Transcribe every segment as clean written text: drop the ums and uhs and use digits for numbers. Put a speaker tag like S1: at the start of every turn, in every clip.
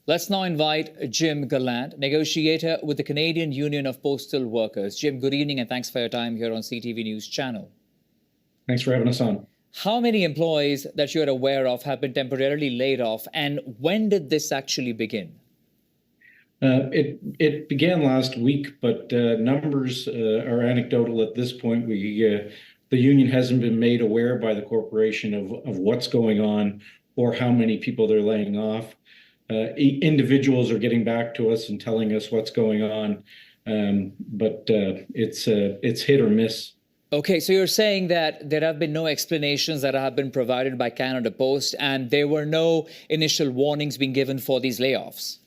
S1: Let's now invite Jim Gallant, negotiator with the Canadian Union of Postal Workers. Jim, good evening and thanks for your time here on CTV News Channel.
S2: Thanks for having us on.
S1: How many employees that you're aware of have been temporarily laid off, and when did this actually begin?
S2: It began last week, but numbers are anecdotal at this point. The union hasn't been made aware by the corporation of what's going on or how many people they're laying off. Individuals are getting back to us and telling us what's going on, but it's hit or miss.
S1: Okay, so you're saying that there have been no explanations that have been provided by Canada Post, and there were no initial warnings being given for these layoffs.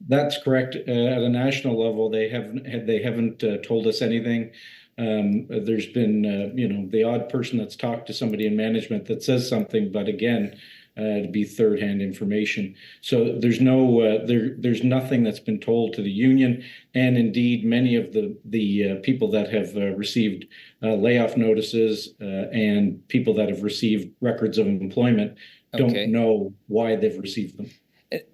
S2: That's correct. At a national level, they haven't told us anything. There's been the odd person that's talked to somebody in management that says something, but again, to be third-hand information. So there's there's nothing that's been told to the union, and indeed many of the people that have received layoff notices and people that have received records of employment don't know why they've received them.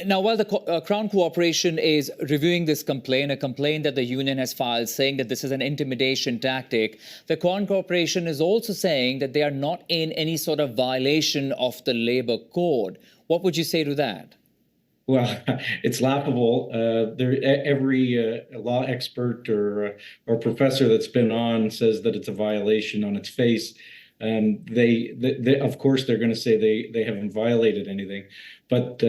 S1: Now, while the Crown Corporation is reviewing this complaint, a complaint that the union has filed saying that this is an intimidation tactic, the Crown Corporation is also saying that they are not in any sort of violation of the labor code. What would you say to that?
S2: Well, it's laughable. Every law expert or professor that's been on says that it's a violation on its face. Of course, they're going to say they haven't violated anything, but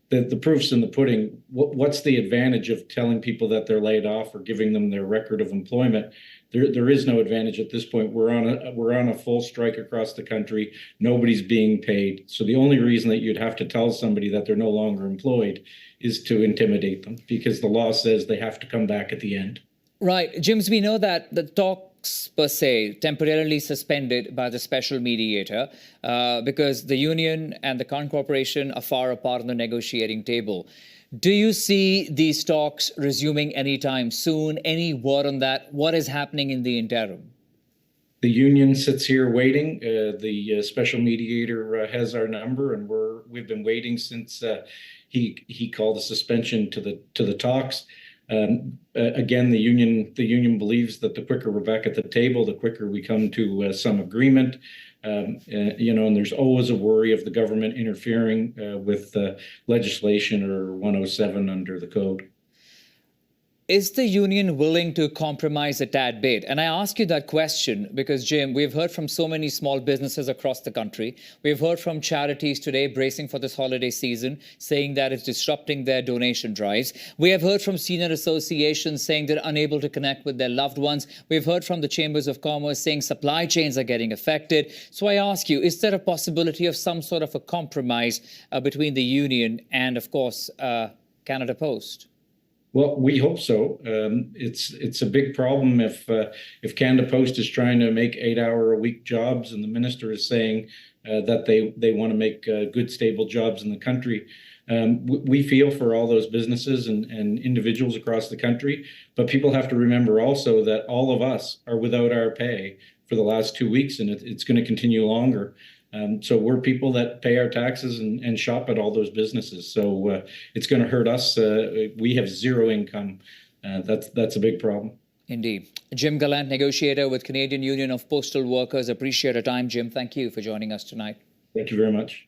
S2: the proof's in the pudding. What's the advantage of telling people that they're laid off or giving them their record of employment? There is no advantage at this point. We're on a full strike across the country. Nobody's being paid. So the only reason that you'd have to tell somebody that they're no longer employed is to intimidate them, because the law says they have to come back at the end.
S1: Right. James, we know that the talks per se temporarily suspended by the special mediator because the union and the Crown Corporation are far apart on the negotiating table. Do you see these talks resuming anytime soon? Any word on that? What is happening in the interim?
S2: The union sits here waiting. The special mediator has our number, and we've been waiting since he called a suspension to the talks. Again, the union believes that the quicker we're back at the table, the quicker we come to some agreement. And there's always a worry of the government interfering with legislation or 107 under the code.
S1: Is the union willing to compromise a tad bit? And I ask you that question because, Jim, we've heard from so many small businesses across the country. We've heard from charities today bracing for this holiday season, saying that it's disrupting their donation drives. We have heard from senior associations saying they're unable to connect with their loved ones. We've heard from the chambers of commerce saying supply chains are getting affected. So I ask you, is there a possibility of some sort of a compromise between the union and, of course, Canada Post?
S2: Well, we hope so. It's a big problem if Canada Post is trying to make 8-hour-a-week jobs, and the minister is saying that they want to make good, stable jobs in the country. We feel for all those businesses and individuals across the country, but people have to remember also that all of us are without our pay for the last 2 weeks, and it's going to continue longer. So we're people that pay our taxes and shop at all those businesses. So it's going to hurt us. We have zero income. That's a big problem.
S1: Indeed. Jim Gallant, negotiator with Canadian Union of Postal Workers. Appreciate your time, Jim. Thank you for joining us tonight.
S2: Thank you very much.